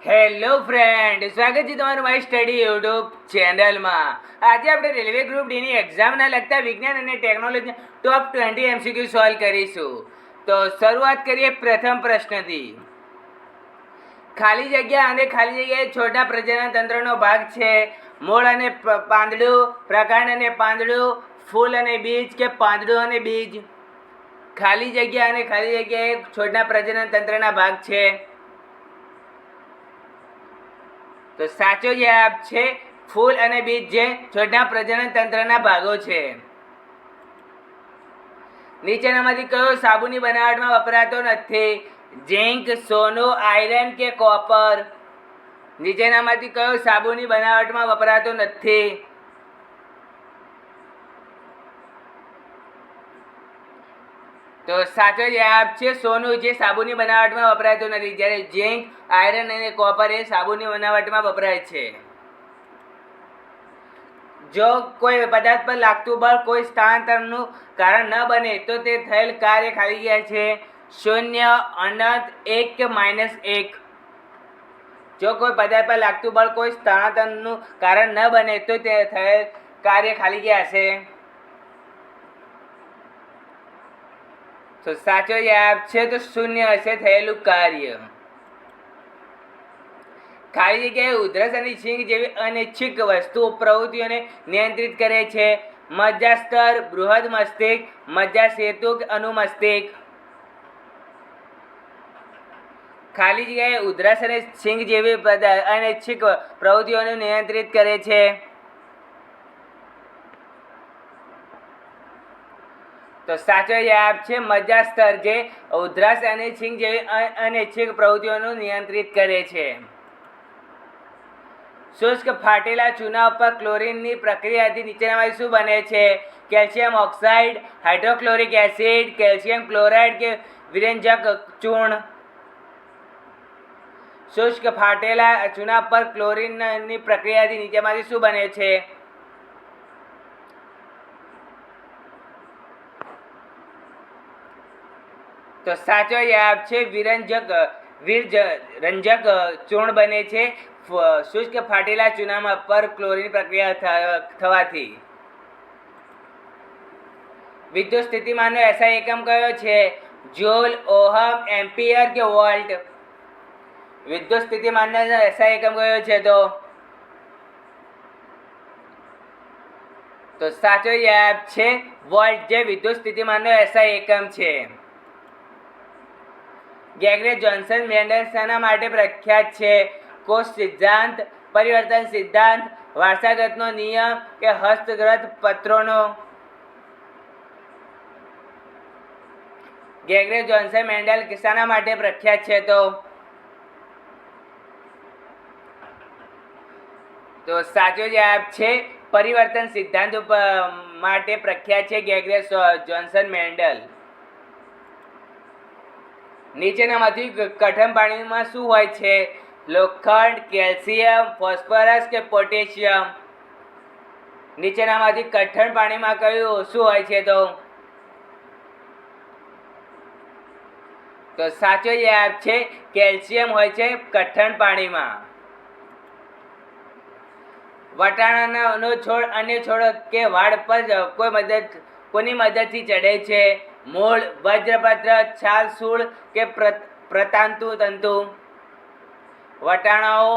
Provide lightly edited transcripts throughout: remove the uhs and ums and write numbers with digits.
Hello friend, સ્વાગત છે તમારું મારી સ્ટડી યુટ્યુબ ચેનલમાં. આજે આપણે રેલવે ગ્રુપ ડીની એક્ઝામના લગતા વિજ્ઞાન અને ટેકનોલોજી ટોપ 20 MCQ સોલ્વ કરીશું. તો શરૂઆત કરીએ પ્રથમ પ્રશ્નથી. ખાલી જગ્યા અને ખાલી જગ્યા છોટા પ્રજનન તંત્રનો ભાગ છે. મૂળ અને પાંદડું, પ્રકાંડ અને પાંદડું, ફૂલ અને બીજ કે પાંદડું અને બીજ. ખાલી જગ્યા અને ખાલી જગ્યા એ છોડના પ્રજનન તંત્રના ભાગ છે. તો સાચો જવાબ છે ફૂલ અને બીજ, જે છોડના પ્રજનન તંત્રના ભાગો છે. નીચેનામાંથી કયો સાબુની બનાવટમાં વપરાતો નથી? ઝીંક, સોનું, આયરન કે કોપર? નીચેનામાંથી કયો સાબુની બનાવટમાં વપરાતો નથી? તો સાચો જવાબ છે સોનું, જે સાબુની બનાવટમાં વપરાતું નથી. જ્યારે ઝીંક, આયરન અને કોપર એ સાબુની બનાવટમાં વપરાય છે. જો કોઈ પદાર્થ પર લાગતું બળ કોઈ સ્થળાંતરનું કારણ ન બને તો તે થયેલ કાર્ય ખાલી જગ્યા છે. શૂન્ય, અનંત, 1 કે -1? જો કોઈ પદાર્થ પર લાગતું બળ કોઈ સ્થળાંતરનું કારણ ન બને તો તે થયેલ કાર્ય ખાલી જગ્યા છે. તો સાચો જવાબ છે તો શૂન્ય હશે થયેલું કાર્ય. ખાલી જગ્યાએ ઉધરસ અને છીંક જેવી અનૈચ્છિક વસ્તુ પ્રવૃત્તિઓને નિયંત્રિત કરે છે. મજ્જાસ્તર, બૃહદ મસ્તિષ્ક, મજ્જાસેતુ કે અનુમસ્તિષ્ક? ખાલી જગ્યાએ ઉધરસ અને છીંક જેવી અનૈચ્છિક પ્રવૃત્તિઓને નિયંત્રિત કરે છે. તો સાચો જવાબ છે મજ્જાસ્તર, જે ઉધરસ અને છીંક જેવી અનૈચ્છિક પ્રવૃત્તિઓનું નિયંત્રિત કરે છે. શુષ્ક ફાટેલા ચૂના ઉપર ક્લોરીનની પ્રક્રિયાથી નીચેનામાંથી શું બને છે? Calcium oxide, hydrochloric acid, calcium chloride કે વિરંજક ચૂર્ણ? શુષ્ક ફાટેલા ચૂના પર ક્લોરીનની પ્રક્રિયાથી નીચેમાંથી શું બને છે? તો સાચો જવાબ છે વિરંજક ચૂર્ણ બને છે શુષ્ક ફાટેલા ચૂનામાં પર ક્લોરીન પ્રક્રિયા થવાથી. વિદ્યુત સ્થિતિમાનનો SI એકમ કયો છે? જૂલ, ઓહમ, એમ્પિયર કે વોલ્ટ? વિદ્યુત સ્થિતિમાનનો SI એકમ કયો છે? તો સાચો જવાબ છે વોલ્ટ, જે વિદ્યુત સ્થિતિમાનનો SI એકમ છે. ગેગ્રે જોન્સન મેન્ડલ શાના માટે પ્રખ્યાત છે? કોષ સિદ્ધાંત, પરિવર્તન સિદ્ધાંત, વારસાગતનો નિયમ કે હસ્તગત પત્રોનો? ગેગ્રે જોન્સન મેન્ડલ શાના માટે પ્રખ્યાત છે? તો સાચો જવાબ છે પરિવર્તન સિદ્ધાંત માટે પ્રખ્યાત છે ગેગ્રે જોન્સન મેન્ડલ. નીચેનામાંથી કઠણ પાણીમાં શું હોય છે? લોખંડ, કેલ્શિયમ, ફોસ્ફરસ કે પોટેશિયમ? નીચેનામાંથી કઠણ પાણીમાં કયું શું હોય છે? તો સાચો જવાબ છે કેલ્શિયમ હોય છે કઠણ પાણીમાં. વટાણાનો છોડ અન્ય છોડ કે વાડ પર કોની મદદથી ચડે છે? મૂળ, વજ્રપત્ર, છાલ, સૂળ કે પ્રતાંતુ તંતુ? વટાણાનો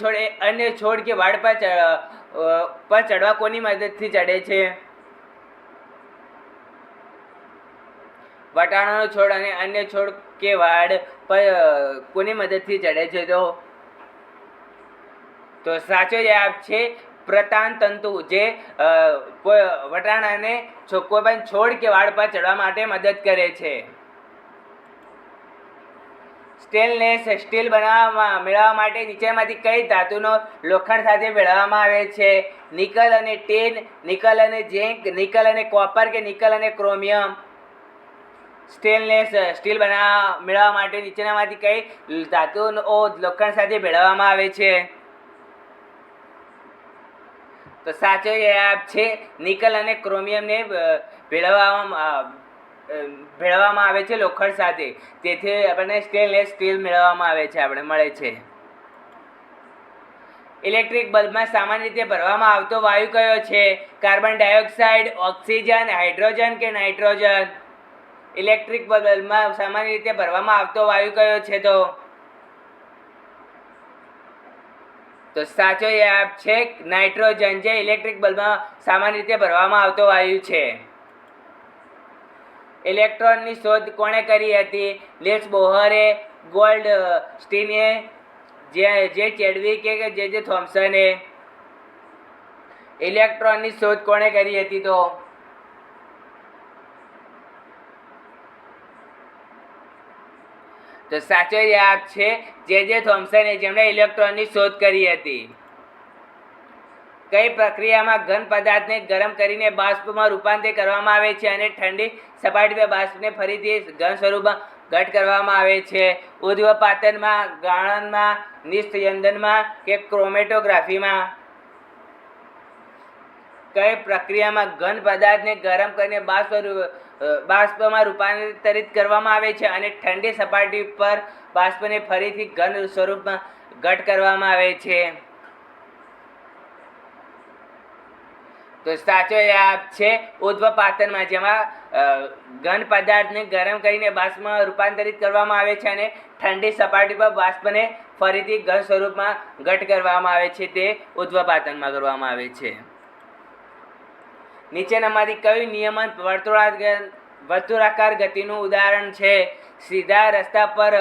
છોડ એ અન્ય છોડ કે વાડ પર ચડવા કોની મદદથી ચડે છે? વટાણાનો છોડ અને અન્ય છોડ કે વાડ પર કોની મદદથી ચડે છે? તો સાચો જવાબ છે પ્રતાંતંતુ, જે વટાણાને કોઈ પણ છોડ કે વાડ પર ચડવા માટે મદદ કરે છે. સ્ટેનલેસ સ્ટીલ મેળવવા માટે નીચેમાંથી કઈ ધાતુનો લોખંડ સાથે ભેળવવામાં આવે છે? નિકલ અને ટીન, નિકલ અને ઝીંક, નિકલ અને કોપર કે નિકલ અને ક્રોમિયમ? સ્ટેનલેસ સ્ટીલ મેળવવા માટે નીચેનામાંથી કઈ ધાતુનો લોખંડ સાથે ભેળવવામાં આવે છે? તો સાચો જવાબ છે નિકલ અને ક્રોમિયમને ભેળવવામાં ભેળવવામાં આવે છે લોખંડ સાથે, તેથી આપણને સ્ટેનલેસ સ્ટીલ મળે છે. ઇલેક્ટ્રિક બલ્બમાં સામાન્ય રીતે ભરવામાં આવતો વાયુ કયો છે? કાર્બન ડાયોક્સાઇડ, ઓક્સિજન, હાઇડ્રોજન કે નાઇટ્રોજન? ઇલેક્ટ્રિક બલ્બમાં સામાન્ય રીતે ભરવામાં આવતો વાયુ કયો છે? તો સાચો જવાબ છે નાઇટ્રોજન, જે ઇલેક્ટ્રિક બલ્બમાં સામાન્ય રીતે ભરવામાં આવતો વાયુ છે. ઇલેક્ટ્રોનની શોધ કોણે કરી હતી? નિલ્સ બોહરે, ગોલ્ડ સ્ટીને, જે ચેડવિકે કે જે થોમ્સને? ઇલેક્ટ્રોનની શોધ કોણે કરી હતી? તો સાચો જવાબ છે જે થોમ્સને, જેમણે ઇલેક્ટ્રોનની શોધ કરી હતી. કઈ પ્રક્રિયામાં ઘન પદાર્થને ગરમ કરીને બાષ્પમાં રૂપાંતરિત કરવામાં આવે છે અને ઠંડી સપાટી પર બાષ્પને ફરીથી ઘન સ્વરૂપમાં ઘટ કરવામાં આવે છે? ઉર્ધ્વપાતનમાં, ગાળણમાં, નિસ્યંદનમાં કે ક્રોમેટોગ્રાફીમાં? કઈ પ્રક્રિયામાં ઘન પદાર્થને ગરમ કરીને બાષ્પમાં રૂપાંતરિત કરવામાં આવે છે અને ઠંડી સપાટી પર બાષ્પને ફરીથી ઘન સ્વરૂપમાં ઘટ કરવામાં આવે છે? તો સાચો જવાબ છે ઉર્ધ્વપાતનમાં, જેમાં ઘન પદાર્થને ગરમ કરીને બાષ્પમાં રૂપાંતરિત કરવામાં આવે છે અને ઠંડી સપાટી પર બાષ્પને ફરીથી ઘન સ્વરૂપમાં ઘટ કરવામાં આવે છે. તે ઉર્ધ્વપાતનમાં કરવામાં આવે છે. નીચેનામાંથી કયું નિયમન વર્તુળાકાર ગતિનું ઉદાહરણ છે? સીધા રસ્તા પર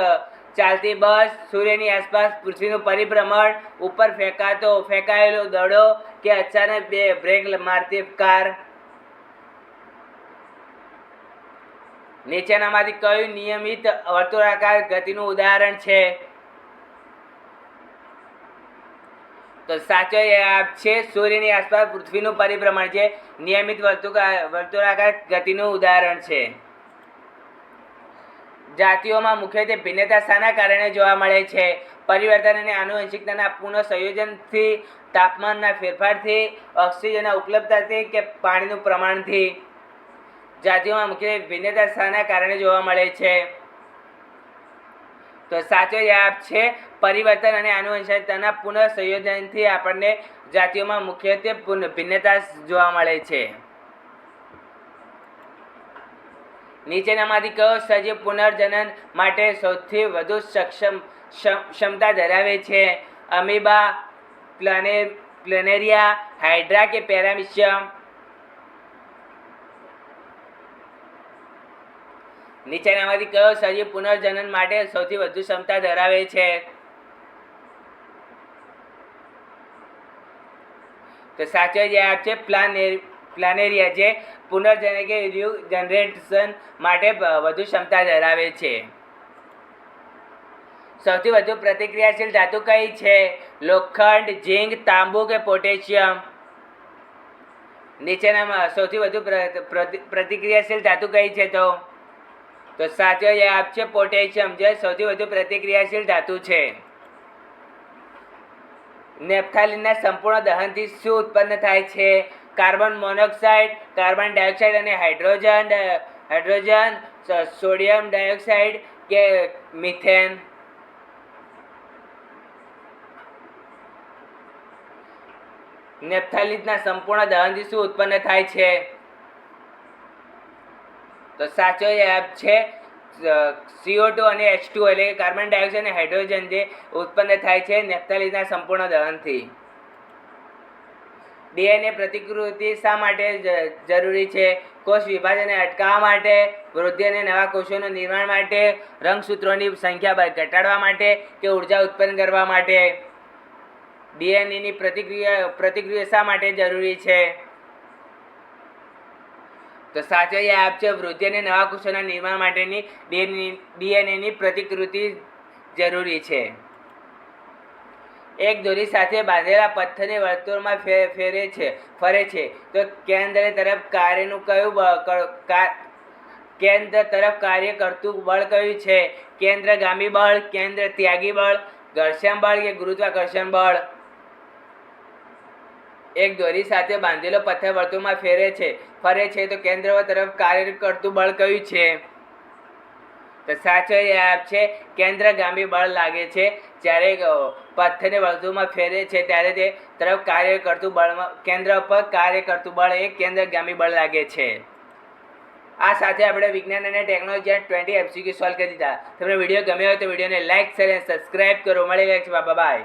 ચાલતી બસ, સૂર્યની આસપાસ પૃથ્વીનું પરિભ્રમણ, ઉપર ફેંકાયેલો દડો કે અચાનક બ્રેક મારતી કાર? નીચેનામાંથી કયું નિયમિત વર્તુળાકાર ગતિનું ઉદાહરણ છે? તો સાચો જવાબ છે સૂર્યની આસપાસ પૃથ્વીનું પરિભ્રમણ, જે નિયમિત વર્તુળાકાર ગતિનું ઉદાહરણ છે. જાતિઓમાં મુખ્યત્વે ભિન્નતા શાના કારણે જોવા મળે છે? પરિવર્તન અને આનુવંશિકતાના પુનઃસંયોજનથી, તાપમાનના ફેરફારથી, ઓક્સિજનના ઉપલબ્ધતાથી કે પાણીનું પ્રમાણથી? જાતિઓમાં મુખ્યત્વે ભિન્નતા શાના કારણે જોવા મળે છે? તો સાચો જવાબ છે પરિવર્તન અને આનુવંશિકતાના પુનઃસંયોજનથી આપણને જાતિઓમાં મુખ્યત્વે ભિન્નતા જોવા મળે છે. નીચેનામાંથી કયો સજીવ પુનર્જનન માટે સૌથી વધુ ક્ષમતા ધરાવે છે? અમીબા, પ્લેનેરિયા, હાઇડ્રા કે પેરામિશિયમ? નીચેનામાંથી કયો સજીવ પુનર્જનન માટે સૌથી વધુ ક્ષમતા ધરાવે છે? તો સાચો જવાબ છે પ્લાનેરિયા, જે પુનર્જનન કે રિજનરેશન માટે વધુ ક્ષમતા ધરાવે છે. સૌથી વધુ પ્રતિક્રિયાશીલ ધાતુ કઈ છે? લોખંડ, ઝીંક, તાંબુ કે પોટેશિયમ? નીચેનામાં સૌથી વધુ પ્રતિક્રિયાશીલ ધાતુ કઈ છે? તો સાચો જવાબ છે પોટેશિયમ, જે સૌથી વધુ પ્રતિક્રિયાશીલ ધાતુ છે. નેપ્થાલિનના સંપૂર્ણ દહનથી શું ઉત્પન્ન થાય છે? કાર્બન મોનોક્સાઇડ, કાર્બન ડાયોક્સાઇડ અને હાઇડ્રોજન, સોડિયમ ડાયોક્સાઇડ કે મિથેન? નેપ્થાલિનના સંપૂર્ણ દહનથી શું ઉત્પન્ન થાય છે? તો સાચો જવાબ છે CO2 અને H2 એટલે કાર્બન ડાયોક્સાઇડ અને હાઇડ્રોજન, જે ઉત્પન્ન થાય છે નેપ્થાલિનના સંપૂર્ણ દહનથી. ડીએનએ પ્રતિકૃતિ શા માટે જરૂરી છે? કોષ વિભાજનને અટકાવવા માટે, વૃદ્ધિ અને નવા કોષોના નિર્માણ માટે, રંગસૂત્રોની સંખ્યા ઘટાડવા માટે કે ઉર્જા ઉત્પન્ન કરવા માટે? ડીએનએની પ્રતિક્રિયા શા માટે જરૂરી છે? તો સાચો જવાબ છે વૃદ્ધિ અને નવા કોષોના નિર્માણ માટેની ડીએનએની પ્રતિકૃતિ જરૂરી છે. એક દોરી સાથે બાંધેલા પથ્થરને વર્તુળમાં ફરે છે, તો કેન્દ્ર તરફ કાર્ય કરતું બળ કયું છે? કેન્દ્રગામી બળ, કેન્દ્ર ત્યાગી બળ, ઘર્ષણ બળ કે ગુરુત્વાકર્ષણ બળ? એક દોરી સાથે બાંધેલો પથ્થર વર્તુળમાં ફરે છે તો કેન્દ્ર તરફ કાર્ય કરતું બળ કયું છે? તો સાચો જવાબ છે કેન્દ્રગામી બળ લાગે છે. જ્યારે પથ્થરને વર્તુળમાં ફેરે છે ત્યારે તે તરફ કાર્ય કરતું બળમાં કેન્દ્ર પર કાર્ય કરતું બળ એ કેન્દ્રગામી બળ લાગે છે. આ સાથે આપણે વિજ્ઞાન અને ટેકનોલોજી 20 MCQ સોલ્વ કરી દીધા. તમને વિડીયો ગમ્યો હોય તો વિડીયોને લાઇક, શેર અને સબસ્ક્રાઇબ કરો. મળી લે છે. બાય.